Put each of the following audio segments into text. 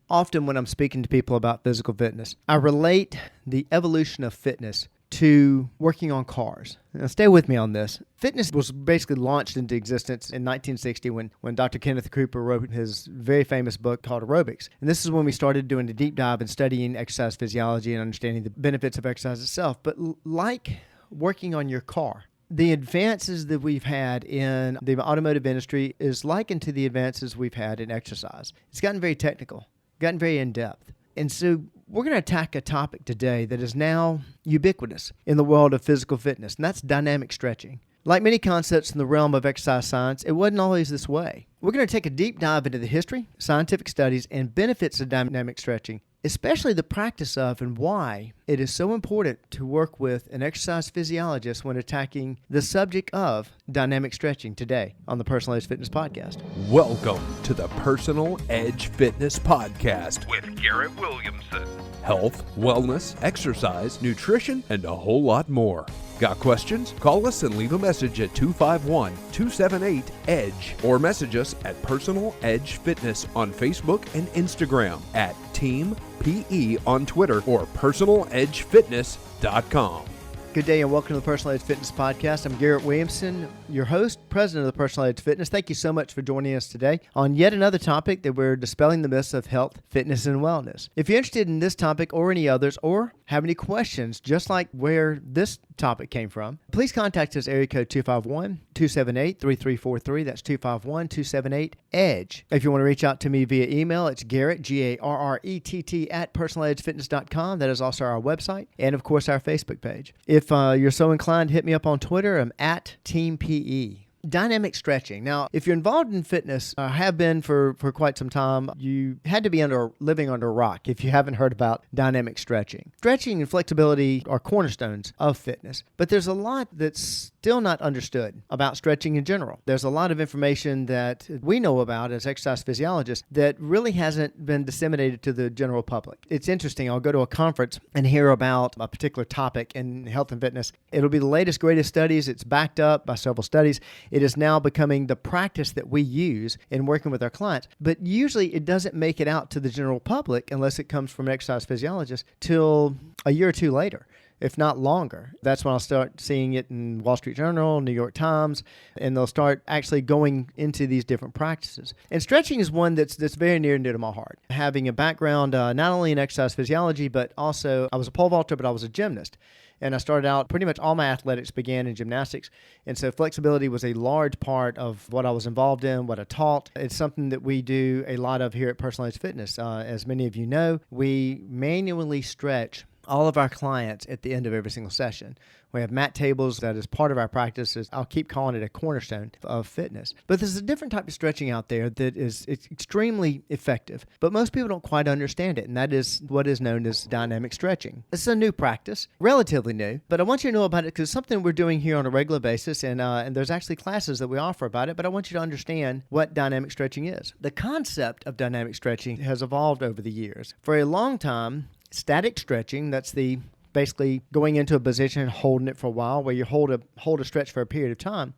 Often when I'm speaking to people about physical fitness, I relate the evolution of fitness to working on cars. Now, stay with me on this. Fitness was basically launched into existence in 1960 when Dr. Kenneth Cooper wrote his very famous book called Aerobics. And this is when we started doing a deep dive and studying exercise physiology and understanding the benefits of exercise itself. But like working on your car, the advances that we've had in the automotive industry is likened to the advances we've had in exercise. It's gotten very technical, gotten very in-depth. And so we're going to attack a topic today that is now ubiquitous in the world of physical fitness, and that's dynamic stretching. Like many concepts in the realm of exercise science, it wasn't always this way. We're going to take a deep dive into the history, scientific studies, and benefits of dynamic stretching, especially the practice of and why it is so important to work with an exercise physiologist when attacking the subject of dynamic stretching today on the Personal Edge Fitness Podcast. Welcome to the Personal Edge Fitness Podcast with Garrett Williamson. Health, wellness, exercise, nutrition, and a whole lot more. Got questions? Call us and leave a message at 251-278-EDGE or message us at Personal Edge Fitness on Facebook and Instagram, at Team PE on Twitter, or personaledgefitness.com. Good day and welcome to the Personal Edge Fitness Podcast. I'm Garrett Williamson, your host, president of the Personal Edge Fitness. Thank you so much for joining us today on yet another topic that we're dispelling the myths of health, fitness, and wellness. If you're interested in this topic or any others, or have any questions, just like where this topic came from, please contact us area code 251-278-3343. That's 251-278-EDGE. If you want to reach out to me via email, it's Garrett, Garrett, at personaledgefitness.com. That is also our website and, of course, our Facebook page. If you're so inclined, hit me up on Twitter. I'm at Team PE. Dynamic stretching. Now, if you're involved in fitness, have been for quite some time, you had to be living under a rock if you haven't heard about dynamic stretching. Stretching and flexibility are cornerstones of fitness, but there's a lot that's still not understood about stretching in general. There's a lot of information that we know about as exercise physiologists that really hasn't been disseminated to the general public. It's interesting. I'll go to a conference and hear about a particular topic in health and fitness. It'll be the latest, greatest studies. It's backed up by several studies. It is now becoming the practice that we use in working with our clients. But usually it doesn't make it out to the general public unless it comes from an exercise physiologist till a year or two later, if not longer. That's when I'll start seeing it in Wall Street Journal, New York Times, and they'll start actually going into these different practices. And stretching is one that's very near and dear to my heart. Having a background not only in exercise physiology, but also I was a pole vaulter, but I was a gymnast. And I started out, pretty much all my athletics began in gymnastics. And so flexibility was a large part of what I was involved in, what I taught. It's something that we do a lot of here at Personal Edge Fitness. As many of you know, we manually stretch all of our clients at the end of every single session. We have mat tables that is part of our practices. I'll keep calling it a cornerstone of fitness. But there's a different type of stretching out there that it's extremely effective, but most people don't quite understand it, and that is what is known as dynamic stretching. It's a new practice, relatively new, but I want you to know about it because it's something we're doing here on a regular basis, and there's actually classes that we offer about it, but I want you to understand what dynamic stretching is. The concept of dynamic stretching has evolved over the years. For a long time, static stretching, that's the basically going into a position and holding it for a while, where you hold a stretch for a period of time.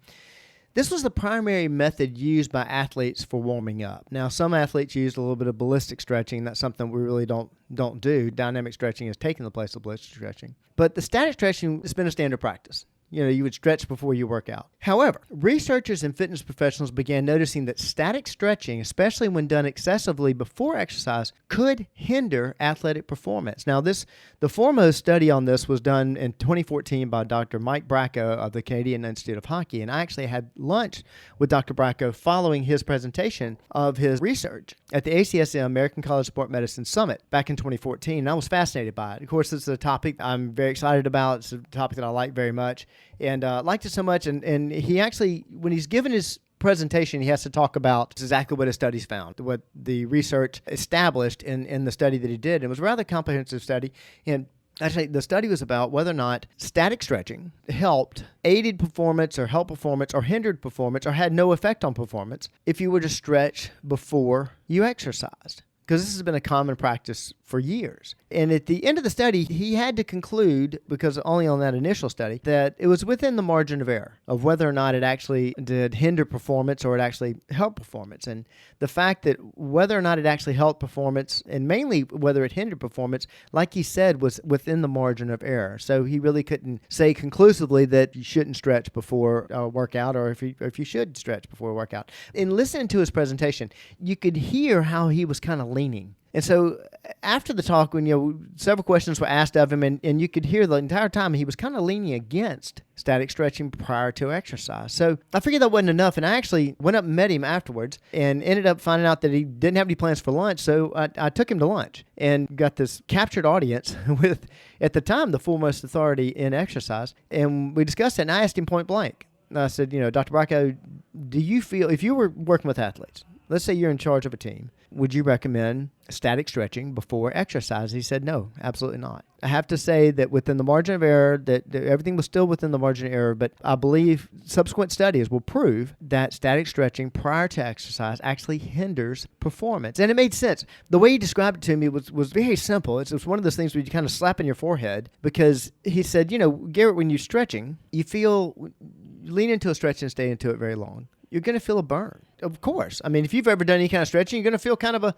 This was the primary method used by athletes for warming up. Now, some athletes use a little bit of ballistic stretching. That's something we really don't do. Dynamic stretching has taken the place of ballistic stretching. But the static stretching has been a standard practice. You would stretch before you work out. However, researchers and fitness professionals began noticing that static stretching, especially when done excessively before exercise, could hinder athletic performance. Now, the foremost study on this was done in 2014 by Dr. Mike Bracco of the Canadian Institute of Hockey, and I actually had lunch with Dr. Bracco following his presentation of his research at the ACSM American College of Sport Medicine Summit back in 2014, and I was fascinated by it. Of course, this is a topic I'm very excited about. It's a topic that I like very much. And liked it so much, and he actually, when he's given his presentation, he has to talk about exactly what his studies found, what the research established in the study that he did. It was a rather comprehensive study, and actually the study was about whether or not static stretching aided performance or helped performance or hindered performance or had no effect on performance if you were to stretch before you exercised. because this has been a common practice for years. And at the end of the study, he had to conclude, because only on that initial study, that it was within the margin of error of whether or not it actually did hinder performance or it actually helped performance. And the fact that whether or not it actually helped performance, and mainly whether it hindered performance, like he said, was within the margin of error. So he really couldn't say conclusively that you shouldn't stretch before a workout, or if you should stretch before a workout. In listening to his presentation, you could hear how he was kind of leaning. And so after the talk, when several questions were asked of him, and you could hear the entire time he was kind of leaning against static stretching prior to exercise. So I figured that wasn't enough, and I actually went up and met him afterwards and ended up finding out that he didn't have any plans for lunch. So I took him to lunch and got this captured audience with, at the time, the foremost authority in exercise. And we discussed it, and I asked him point blank. And I said, Dr. Bracco, do you feel, if you were working with athletes, let's say you're in charge of a team, would you recommend static stretching before exercise? He said, no, absolutely not. I have to say that within the margin of error, that everything was still within the margin of error, but I believe subsequent studies will prove that static stretching prior to exercise actually hinders performance. And it made sense. The way he described it to me was very simple. It was one of those things where you kind of slap in your forehead, because he said, Garrett, when you're stretching, you lean into a stretch and stay into it very long. You're going to feel a burn. Of course. I mean, if you've ever done any kind of stretching, you're going to feel kind of a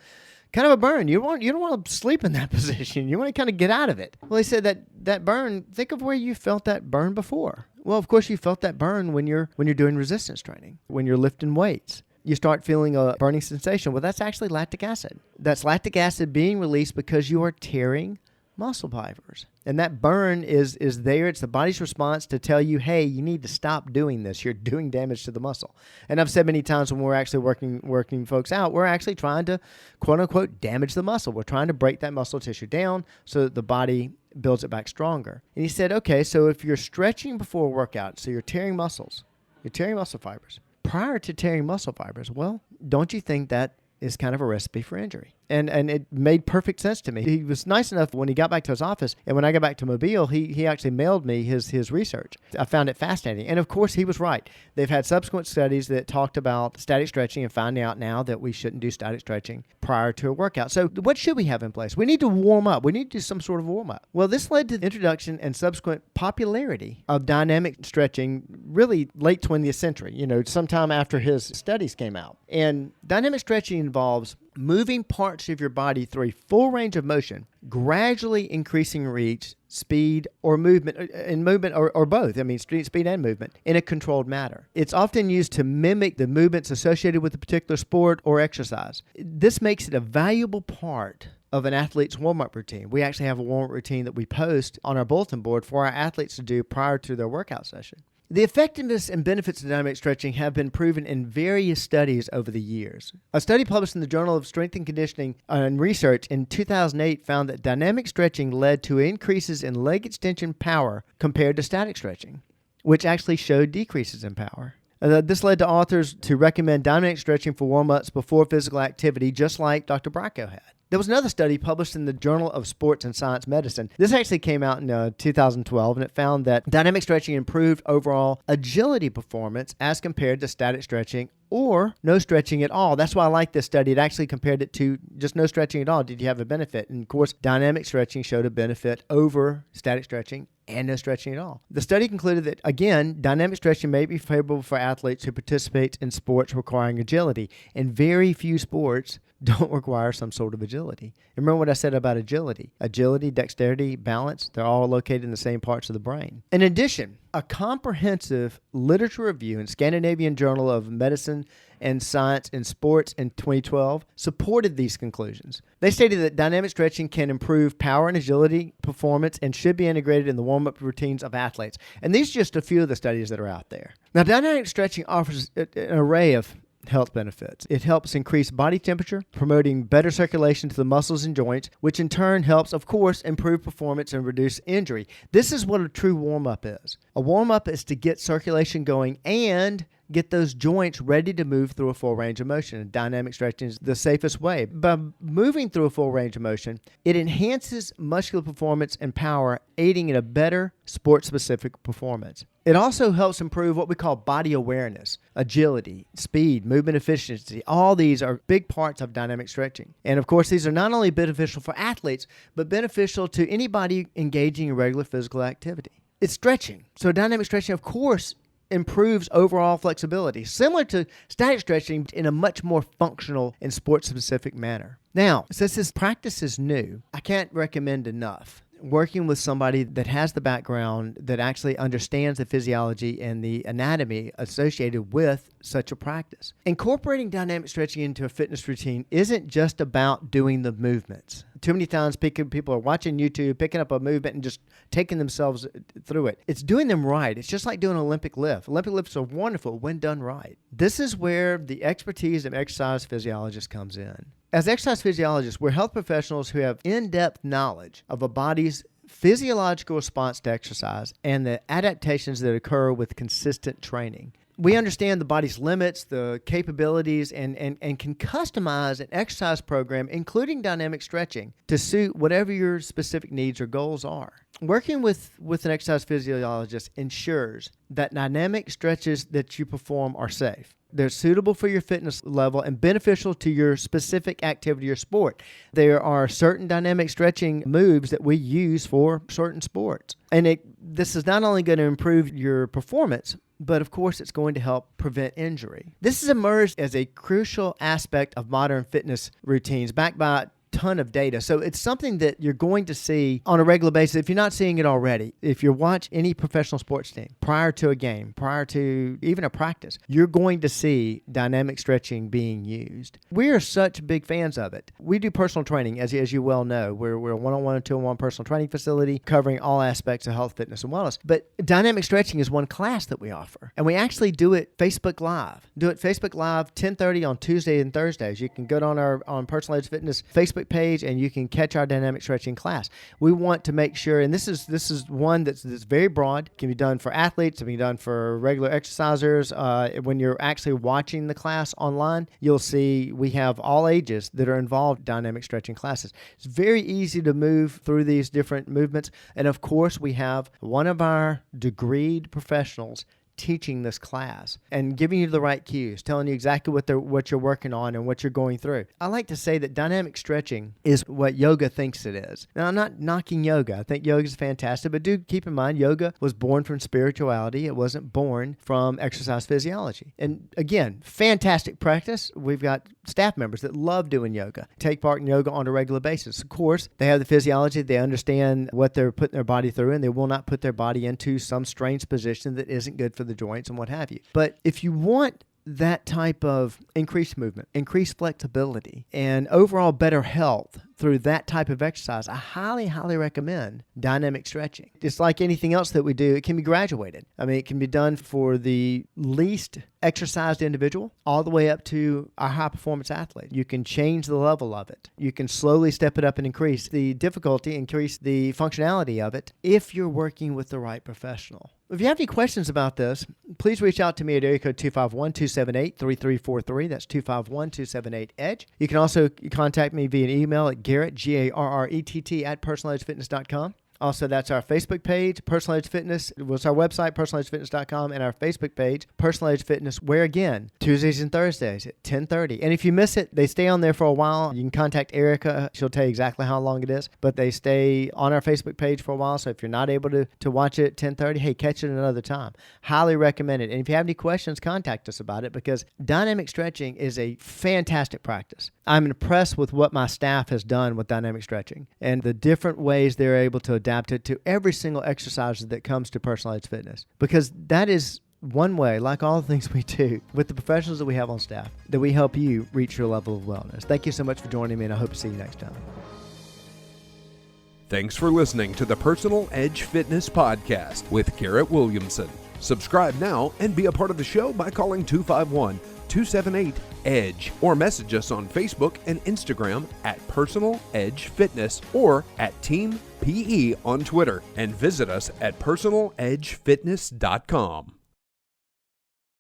burn. You don't want to sleep in that position. You want to kind of get out of it. Well, he said that burn, think of where you felt that burn before. Well, of course, you felt that burn when you're doing resistance training, when you're lifting weights. You start feeling a burning sensation. Well, that's actually lactic acid. That's lactic acid being released because you are tearing muscle fibers. And that burn is there. It's the body's response to tell you, hey, you need to stop doing this. You're doing damage to the muscle. And I've said many times when we're actually working folks out, we're actually trying to, quote unquote, damage the muscle. We're trying to break that muscle tissue down so that the body builds it back stronger. And he said, okay, so if you're stretching before a workout, so you're tearing muscle fibers. Prior to tearing muscle fibers, well, don't you think that is kind of a recipe for injury? And it made perfect sense to me. He was nice enough when he got back to his office, and when I got back to Mobile, he actually mailed me his research. I found it fascinating. And of course, he was right. They've had subsequent studies that talked about static stretching and finding out now that we shouldn't do static stretching prior to a workout. So what should we have in place? We need to warm up. We need to do some sort of warm up. Well, this led to the introduction and subsequent popularity of dynamic stretching really late 20th century, sometime after his studies came out. And dynamic stretching involves moving parts of your body through a full range of motion, gradually increasing reach, speed, or movement, or both. I mean, speed and movement in a controlled manner. It's often used to mimic the movements associated with a particular sport or exercise. This makes it a valuable part of an athlete's warm-up routine. We actually have a warm-up routine that we post on our bulletin board for our athletes to do prior to their workout session. The effectiveness and benefits of dynamic stretching have been proven in various studies over the years. A study published in the Journal of Strength and Conditioning and Research in 2008 found that dynamic stretching led to increases in leg extension power compared to static stretching, which actually showed decreases in power. This led to authors to recommend dynamic stretching for warm-ups before physical activity, just like Dr. Bracco had. There was another study published in the Journal of Sports and Science Medicine. This actually came out in 2012, and it found that dynamic stretching improved overall agility performance as compared to static stretching or no stretching at all. That's why I like this study. It actually compared it to just no stretching at all. Did you have a benefit? And of course, dynamic stretching showed a benefit over static stretching and no stretching at all. The study concluded that, again, dynamic stretching may be favorable for athletes who participate in sports requiring agility, and very few sports don't require some sort of agility. Remember what I said about agility. Agility, dexterity, balance, they're all located in the same parts of the brain. In addition, a comprehensive literature review in Scandinavian Journal of Medicine and Science in Sports in 2012 supported these conclusions. They stated that dynamic stretching can improve power and agility performance and should be integrated in the warm-up routines of athletes. And these are just a few of the studies that are out there. Now, dynamic stretching offers an array of health benefits. It helps increase body temperature, promoting better circulation to the muscles and joints, which in turn helps, of course, improve performance and reduce injury. This is what a true warm-up is. A warm-up is to get circulation going and get those joints ready to move through a full range of motion. And dynamic stretching is the safest way. By moving through a full range of motion, it enhances muscular performance and power, aiding in a better sport-specific performance. It also helps improve what we call body awareness, agility, speed, movement efficiency. All these are big parts of dynamic stretching. And of course, these are not only beneficial for athletes, but beneficial to anybody engaging in regular physical activity. It's stretching. So dynamic stretching, of course, improves overall flexibility, similar to static stretching in a much more functional and sport-specific manner. Now, since this practice is new, I can't recommend enough working with somebody that has the background that actually understands the physiology and the anatomy associated with such a practice. Incorporating dynamic stretching into a fitness routine isn't just about doing the movements. Too many times people are watching YouTube, picking up a movement and just taking themselves through it. It's doing them right. It's just like doing an Olympic lift. Olympic lifts are wonderful when done right. This is where the expertise of exercise physiologists comes in. As exercise physiologists, we're health professionals who have in-depth knowledge of a body's physiological response to exercise and the adaptations that occur with consistent training. We understand the body's limits, the capabilities, and can customize an exercise program, including dynamic stretching, to suit whatever your specific needs or goals are. Working with an exercise physiologist ensures that dynamic stretches that you perform are safe. They're suitable for your fitness level and beneficial to your specific activity or sport. There are certain dynamic stretching moves that we use for certain sports. And this is not only going to improve your performance, but of course it's going to help prevent injury. This has emerged as a crucial aspect of modern fitness routines, backed by ton of data. So it's something that you're going to see on a regular basis if you're not seeing it already. If you watch any professional sports team prior to a game, prior to even a practice, you're going to see dynamic stretching being used. We are such big fans of it. We do personal training, as you well know. We're a one-on-one and two-on-one personal training facility covering all aspects of health, fitness, and wellness. But dynamic stretching is one class that we offer. And we actually do it Facebook Live. Do it Facebook Live 10:30 on Tuesday and Thursdays. You can go on Personal Edge Fitness Facebook page and you can catch our dynamic stretching class. We want to make sure, and this is one that's very broad. It can be done for athletes, it can be done for regular exercisers. When you're actually watching the class online, you'll see we have all ages that are involved in dynamic stretching classes. It's very easy to move through these different movements. And of course, we have one of our degreed professionals teaching this class and giving you the right cues, telling you exactly what you're working on and what you're going through. I like to say that dynamic stretching is what yoga thinks it is. Now, I'm not knocking yoga. I think yoga is fantastic, but do keep in mind, yoga was born from spirituality. It wasn't born from exercise physiology. And again, fantastic practice. We've got staff members that love doing yoga, take part in yoga on a regular basis. Of course, they have the physiology. They understand what they're putting their body through, and they will not put their body into some strange position that isn't good for the joints and what have you. But if you want that type of increased movement, increased flexibility, and overall better health through that type of exercise, I highly, highly recommend dynamic stretching. It's like anything else that we do. It can be graduated. I mean, it can be done for the least exercised individual all the way up to our high-performance athlete. You can change the level of it. You can slowly step it up and increase the difficulty, increase the functionality of it if you're working with the right professional. If you have any questions about this, please reach out to me at area code 251-278-3343. That's 251-278-EDGE. You can also contact me via email at Garrett, Garrett, at personaledgefitness.com. Also, that's our Facebook page, Personal Edge Fitness. It's our website, personaledgefitness.com, and our Facebook page, Personal Edge Fitness, where again, Tuesdays and Thursdays at 10:30. And if you miss it, they stay on there for a while. You can contact Erica. She'll tell you exactly how long it is. But they stay on our Facebook page for a while. So if you're not able to watch it at 10:30, hey, catch it another time. Highly recommend it. And if you have any questions, contact us about it, because dynamic stretching is a fantastic practice. I'm impressed with what my staff has done with dynamic stretching and the different ways they're able to adapt it to every single exercise that comes to Personal Edge Fitness, because that is one way, like all the things we do with the professionals that we have on staff, that we help you reach your level of wellness. Thank you so much for joining me, and I hope to see you next time. Thanks for listening to the Personal Edge Fitness Podcast with Garrett Williamson. Subscribe now and be a part of the show by calling 251-278-EDGE or message us on Facebook and Instagram at Personal Edge Fitness or at Team PE on Twitter, and visit us at personaledgefitness.com.